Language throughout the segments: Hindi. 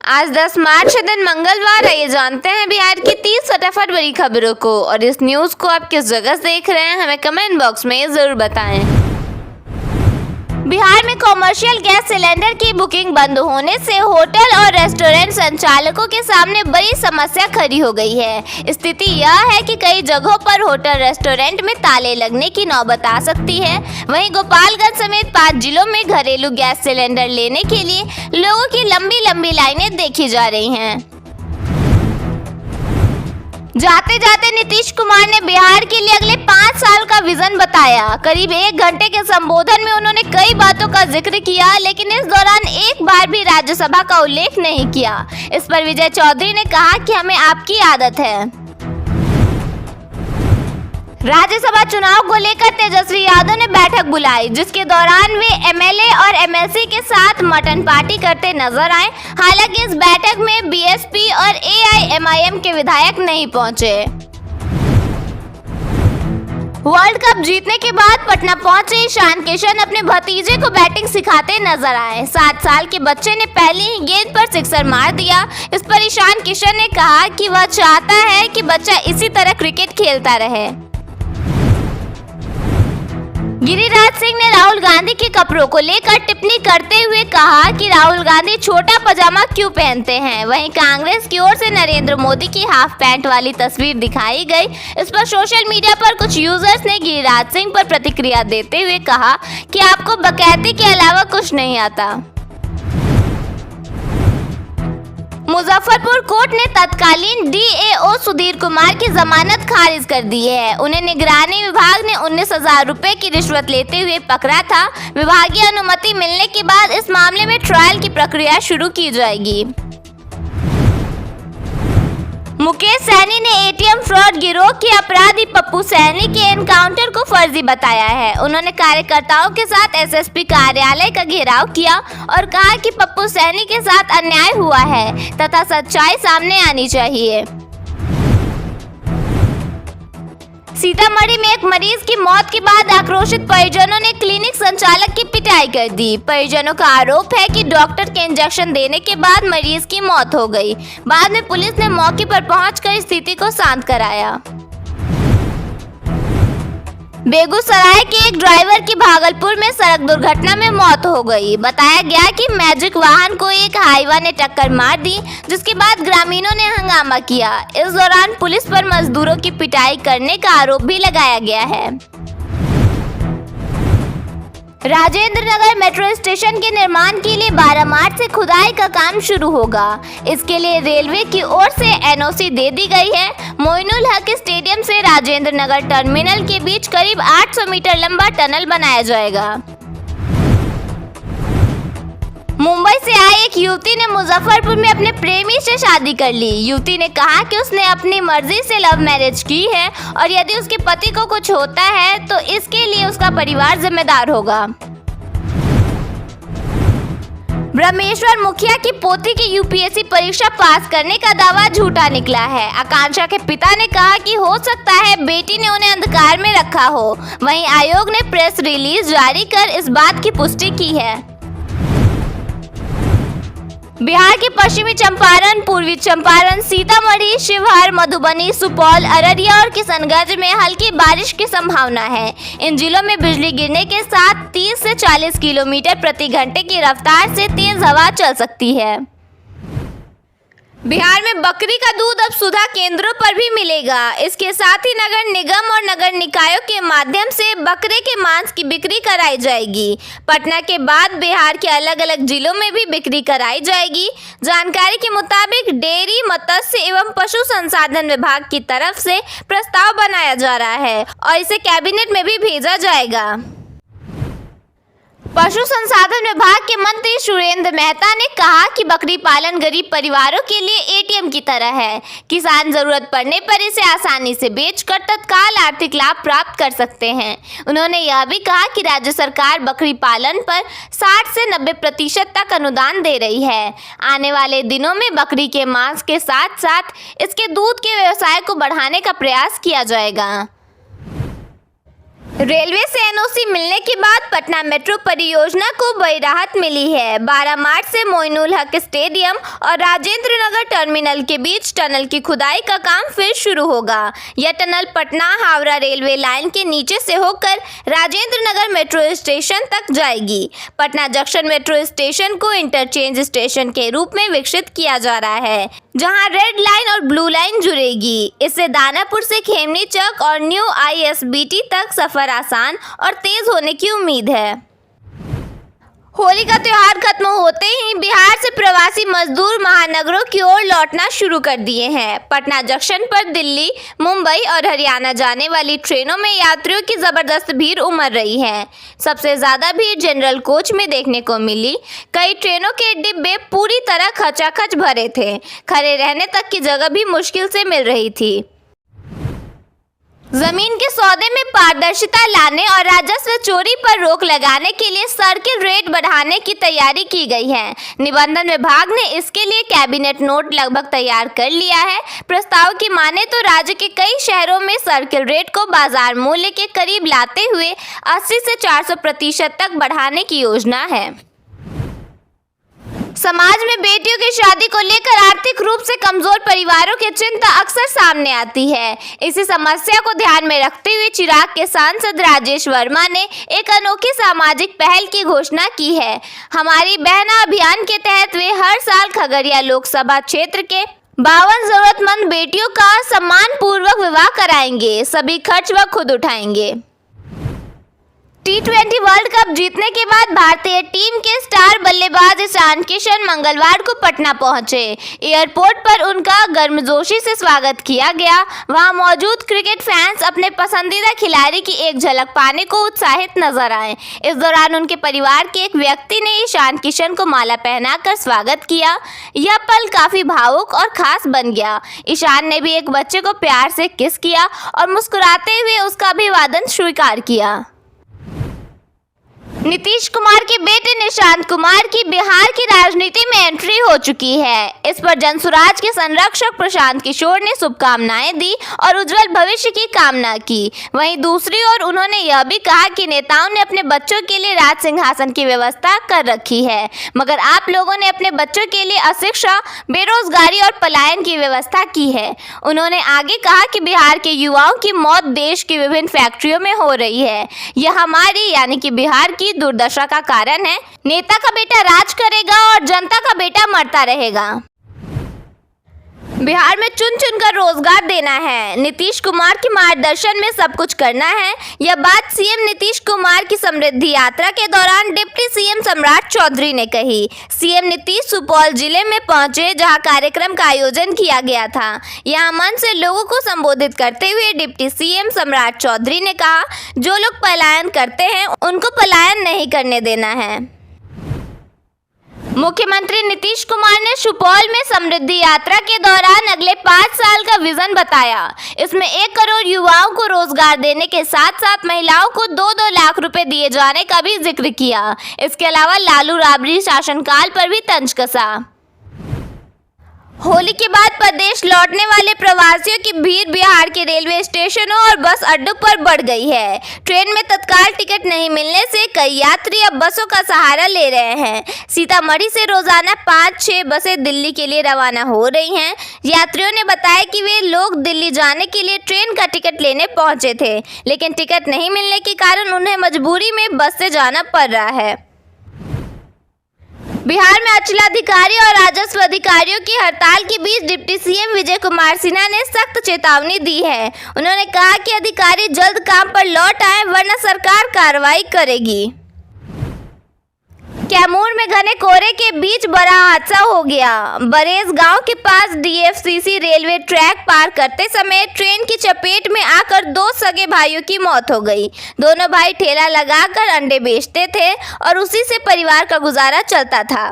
आज 10 मार्च दिन मंगलवार है। ये जानते हैं बिहार की 30 फटाफट बड़ी खबरों को, और इस न्यूज को आप किस जगह से देख रहे हैं हमें कमेंट बॉक्स में जरूर बताएं। बिहार में कॉमर्शियल गैस सिलेंडर की बुकिंग बंद होने से होटल और रेस्टोरेंट संचालकों के सामने बड़ी समस्या खड़ी हो गई है। स्थिति यह है कि कई जगहों पर होटल रेस्टोरेंट में ताले लगने की नौबत आ सकती है। वहीं गोपालगंज समेत 5 जिलों में घरेलू गैस सिलेंडर लेने के लिए लोगों की लंबी लंबी लाइनें देखी जा रही हैं। जाते जाते नीतीश कुमार ने बिहार के लिए अगले 5 साल का विजन बताया। करीब 1 घंटे के संबोधन में उन्होंने कई बातों का जिक्र किया, लेकिन इस दौरान एक बार भी राज्यसभा का उल्लेख नहीं किया। इस पर विजय चौधरी ने कहा कि हमें आपकी आदत है। राज्यसभा चुनाव को लेकर तेजस्वी यादव ने बैठक बुलाई, जिसके दौरान वे एमएलए और एमएलसी के साथ मटन पार्टी करते नजर आए। हालांकि इस बैठक में बीएसपी और एआईएमआईएम के विधायक नहीं पहुंचे। वर्ल्ड कप जीतने के बाद पटना पहुंचे ईशान किशन अपने भतीजे को बैटिंग सिखाते नजर आए। 7 साल के बच्चे ने पहली ही गेंद पर सिक्सर मार दिया। इस पर ईशान किशन ने कहा कि वह चाहता है कि बच्चा इसी तरह क्रिकेट खेलता रहे। गिरिराज सिंह ने राहुल गांधी के कपड़ों को लेकर टिप्पणी करते हुए कहा कि राहुल गांधी छोटा पजामा क्यों पहनते हैं। वहीं कांग्रेस की ओर से नरेंद्र मोदी की हाफ पैंट वाली तस्वीर दिखाई गई। इस पर सोशल मीडिया पर कुछ यूजर्स ने गिरिराज सिंह पर प्रतिक्रिया देते हुए कहा कि आपको बकैती के अलावा कुछ नहीं आता। मुजफ्फरपुर कोर्ट ने तत्कालीन डीएओ सुधीर कुमार की जमानत खारिज कर दी है। उन्हें निगरानी विभाग ने 19,000 रुपए की रिश्वत लेते हुए पकड़ा था। विभागीय अनुमति मिलने के बाद इस मामले में ट्रायल की प्रक्रिया शुरू की जाएगी। मुकेश सैनी ने एटीएम फ्रॉड गिरोह के अपराधी पप्पू सैनी के एनकाउंटर को फर्जी बताया है। उन्होंने कार्यकर्ताओं के साथ एसएसपी कार्यालय का घेराव किया और कहा कि पप्पू सैनी के साथ अन्याय हुआ है तथा सच्चाई सामने आनी चाहिए। सीतामढ़ी में एक मरीज की मौत के बाद आक्रोशित परिजनों ने क्लिनिक संचालक की पिटाई कर दी। परिजनों का आरोप है कि डॉक्टर के इंजेक्शन देने के बाद मरीज की मौत हो गई। बाद में पुलिस ने मौके पर पहुंचकर स्थिति को शांत कराया। बेगूसराय के एक ड्राइवर की भागलपुर में सड़क दुर्घटना में मौत हो गई। बताया गया कि मैजिक वाहन को एक हाईवा ने टक्कर मार दी, जिसके बाद ग्रामीणों ने हंगामा किया। इस दौरान पुलिस पर मजदूरों की पिटाई करने का आरोप भी लगाया गया है। राजेंद्र नगर मेट्रो स्टेशन के निर्माण के लिए 12 मार्च से खुदाई का काम शुरू होगा। इसके लिए रेलवे की ओर से एनओसी दे दी गई है। मोइनुल हक स्टेडियम से राजेंद्र नगर टर्मिनल के बीच करीब 800 मीटर लंबा टनल बनाया जाएगा। मुंबई से आई एक युवती ने मुजफ्फरपुर में अपने प्रेमी से शादी कर ली। युवती ने कहा कि उसने अपनी मर्जी से लव मैरिज की है और यदि उसके पति को कुछ होता है तो इसके लिए उसका परिवार जिम्मेदार होगा। ब्रह्मेश्वर मुखिया की पोती की यूपीएससी परीक्षा पास करने का दावा झूठा निकला है। आकांक्षा के पिता ने कहा कि हो सकता है बेटी ने उन्हें अंधकार में रखा हो। वहीं आयोग ने प्रेस रिलीज जारी कर इस बात की पुष्टि की है। बिहार के पश्चिमी चंपारण, पूर्वी चंपारण, सीतामढ़ी, शिवहर, मधुबनी, सुपौल, अररिया और किशनगंज में हल्की बारिश की संभावना है। इन जिलों में बिजली गिरने के साथ 30 से 40 किलोमीटर प्रति घंटे की रफ्तार से तेज हवा चल सकती है। बिहार में बकरी का दूध अब सुधा केंद्रों पर भी मिलेगा। इसके साथ ही नगर निगम और नगर निकायों के माध्यम से बकरे के मांस की बिक्री कराई जाएगी। पटना के बाद बिहार के अलग अलग जिलों में भी बिक्री कराई जाएगी। जानकारी के मुताबिक डेयरी, मत्स्य एवं पशु संसाधन विभाग की तरफ से प्रस्ताव बनाया जा रहा है और इसे कैबिनेट में भी भेजा जाएगा। पशु संसाधन विभाग के मंत्री सुरेंद्र मेहता ने कहा कि बकरी पालन गरीब परिवारों के लिए एटीएम की तरह है। किसान जरूरत पड़ने पर इसे आसानी से बेचकर तत्काल आर्थिक लाभ प्राप्त कर सकते हैं। उन्होंने यह भी कहा कि राज्य सरकार बकरी पालन पर 60 से 90% तक अनुदान दे रही है। आने वाले दिनों में बकरी के मांस के साथ साथ इसके दूध के व्यवसाय को बढ़ाने का प्रयास किया जाएगा। रेलवे से एनओसी मिलने के बाद पटना मेट्रो परियोजना को बड़ी राहत मिली है। 12 मार्च से मोइनुल हक स्टेडियम और राजेंद्र नगर टर्मिनल के बीच टनल की खुदाई का काम फिर शुरू होगा। यह tunnel Patna Howrah railway line के नीचे से होकर राजेंद्र नगर मेट्रो स्टेशन तक जाएगी। पटना जंक्शन मेट्रो स्टेशन को इंटरचेंज स्टेशन के रूप में विकसित किया जा रहा है, जहां रेड लाइन और ब्लू लाइन जुड़ेगी। इससे दानापुर से खेमनी चौक और न्यू ISBT तक सफर आसान और तेज होने की उम्मीद है। होली का त्योहार खत्म होते ही बिहार से प्रवासी मजदूर महानगरों की ओर लौटना शुरू कर दिए हैं। पटना जंक्शन पर दिल्ली, मुंबई और हरियाणा जाने वाली ट्रेनों में यात्रियों की जबरदस्त भीड़ उमड़ रही है। सबसे ज्यादा भीड़ जनरल कोच में देखने को मिली। कई ट्रेनों के डिब्बे पूरी तरह खचाखच भरे थे। खड़े रहने तक की जगह भी मुश्किल से मिल रही थी। जमीन के सौदे में पारदर्शिता लाने और राजस्व चोरी पर रोक लगाने के लिए सर्किल रेट बढ़ाने की तैयारी की गई है। निबंधन विभाग ने इसके लिए कैबिनेट नोट लगभग तैयार कर लिया है। प्रस्ताव की माने तो राज्य के कई शहरों में सर्किल रेट को बाजार मूल्य के करीब लाते हुए 80 से 400% तक बढ़ाने की योजना है। समाज में बेटियों की शादी को लेकर आर्थिक रूप से कमजोर परिवारों की चिंता अक्सर सामने आती है। इसी समस्या को ध्यान में रखते हुए चिराग के सांसद राजेश वर्मा ने एक अनोखी सामाजिक पहल की घोषणा की है। हमारी बहना अभियान के तहत वे हर साल खगड़िया लोकसभा क्षेत्र के 52 जरूरतमंद बेटियों का सम्मान पूर्वक विवाह कराएंगे। सभी खर्च वह खुद उठाएंगे। T20 वर्ल्ड कप जीतने के बाद भारतीय टीम के स्टार बल्लेबाज ईशान किशन मंगलवार को पटना पहुंचे। एयरपोर्ट पर उनका गर्मजोशी से स्वागत किया गया। वहां मौजूद क्रिकेट फैंस अपने पसंदीदा खिलाड़ी की एक झलक पाने को उत्साहित नजर आए। इस दौरान उनके परिवार के एक व्यक्ति ने ईशान किशन को माला पहनाकर स्वागत किया। यह पल काफी भावुक और खास बन गया। ईशान ने भी एक बच्चे को प्यार से किस किया और मुस्कुराते हुए उसका अभिवादन स्वीकार किया। नीतीश कुमार के बेटे निशांत कुमार की बिहार की राजनीति में एंट्री हो चुकी है। इस पर जनसुराज के संरक्षक प्रशांत किशोर ने शुभकामनाएं दी और उज्जवल भविष्य की कामना की। वहीं दूसरी ओर उन्होंने यह भी कहा कि नेताओं ने अपने बच्चों के लिए राज सिंहासन की व्यवस्था कर रखी है, मगर आप लोगों ने अपने बच्चों के लिए अशिक्षा, बेरोजगारी और पलायन की व्यवस्था की है। उन्होंने आगे कहा कि बिहार के युवाओं की मौत देश की विभिन्न फैक्ट्रियों में हो रही है। यह हमारी यानी कि बिहार की दुर्दशा का कारण है। नेता का बेटा राज करेगा और जनता का बेटा मरता रहेगा। बिहार में चुन चुनकर रोजगार देना है, नीतीश कुमार के मार्गदर्शन में सब कुछ करना है। यह बात सीएम नीतीश कुमार की समृद्धि यात्रा के दौरान डिप्टी सीएम सम्राट चौधरी ने कही। सीएम नीतीश सुपौल जिले में पहुंचे, जहां कार्यक्रम का आयोजन किया गया था। यहां मंच से लोगों को संबोधित करते हुए डिप्टी सीएम सम्राट चौधरी ने कहा, जो लोग पलायन करते हैं उनको पलायन नहीं करने देना है। मुख्यमंत्री नीतीश कुमार ने सुपौल में समृद्धि यात्रा के दौरान अगले 5 साल का विजन बताया। इसमें 1 करोड़ युवाओं को रोजगार देने के साथ साथ महिलाओं को 2-2 लाख रुपए दिए जाने का भी जिक्र किया। इसके अलावा लालू राबड़ी शासनकाल पर भी तंज कसा। होली के बाद प्रदेश लौटने वाले प्रवासियों की भीड़ बिहार के रेलवे स्टेशनों और बस अड्डों पर बढ़ गई है। ट्रेन में तत्काल टिकट नहीं मिलने से कई यात्री अब बसों का सहारा ले रहे हैं। सीतामढ़ी से रोजाना 5-6 बसें दिल्ली के लिए रवाना हो रही हैं। यात्रियों ने बताया कि वे लोग दिल्ली जाने के लिए ट्रेन का टिकट लेने पहुंचे थे, लेकिन टिकट नहीं मिलने के कारण उन्हें मजबूरी में बस से जाना पड़ रहा है। बिहार में अंचलाधिकारी और राजस्व अधिकारियों की हड़ताल के बीच डिप्टी सीएम विजय कुमार सिन्हा ने सख्त चेतावनी दी है। उन्होंने कहा कि अधिकारी जल्द काम पर लौट आए, वरना सरकार कार्रवाई करेगी। कैमूर में घने कोहरे के बीच बड़ा हादसा हो गया। बरेज गांव के पास DFCC रेलवे ट्रैक पार करते समय ट्रेन की चपेट में आकर 2 सगे भाइयों की मौत हो गई। दोनों भाई ठेला लगाकर अंडे बेचते थे और उसी से परिवार का गुजारा चलता था।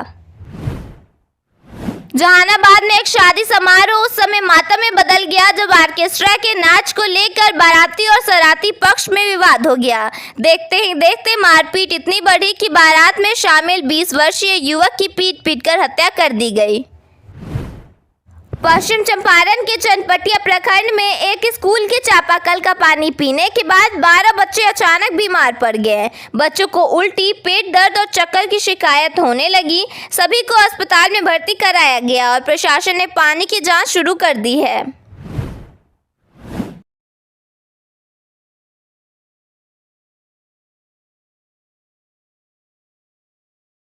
जहानाबाद में एक शादी समारोह उस समय मातम में बदल गया जब ऑर्केस्ट्रा के नाच को लेकर बाराती और सराती पक्ष में विवाद हो गया। देखते ही देखते मारपीट इतनी बढ़ी कि बारात में शामिल 20 वर्षीय युवक की पीट कर हत्या कर दी गई। पश्चिम चंपारण के चनपटिया प्रखंड में एक स्कूल के चापाकल का पानी पीने के बाद 12 बच्चे अचानक बीमार पड़ गए। बच्चों को उल्टी, पेट दर्द और चक्कर की शिकायत होने लगी। सभी को अस्पताल में भर्ती कराया गया और प्रशासन ने पानी की जांच शुरू कर दी है।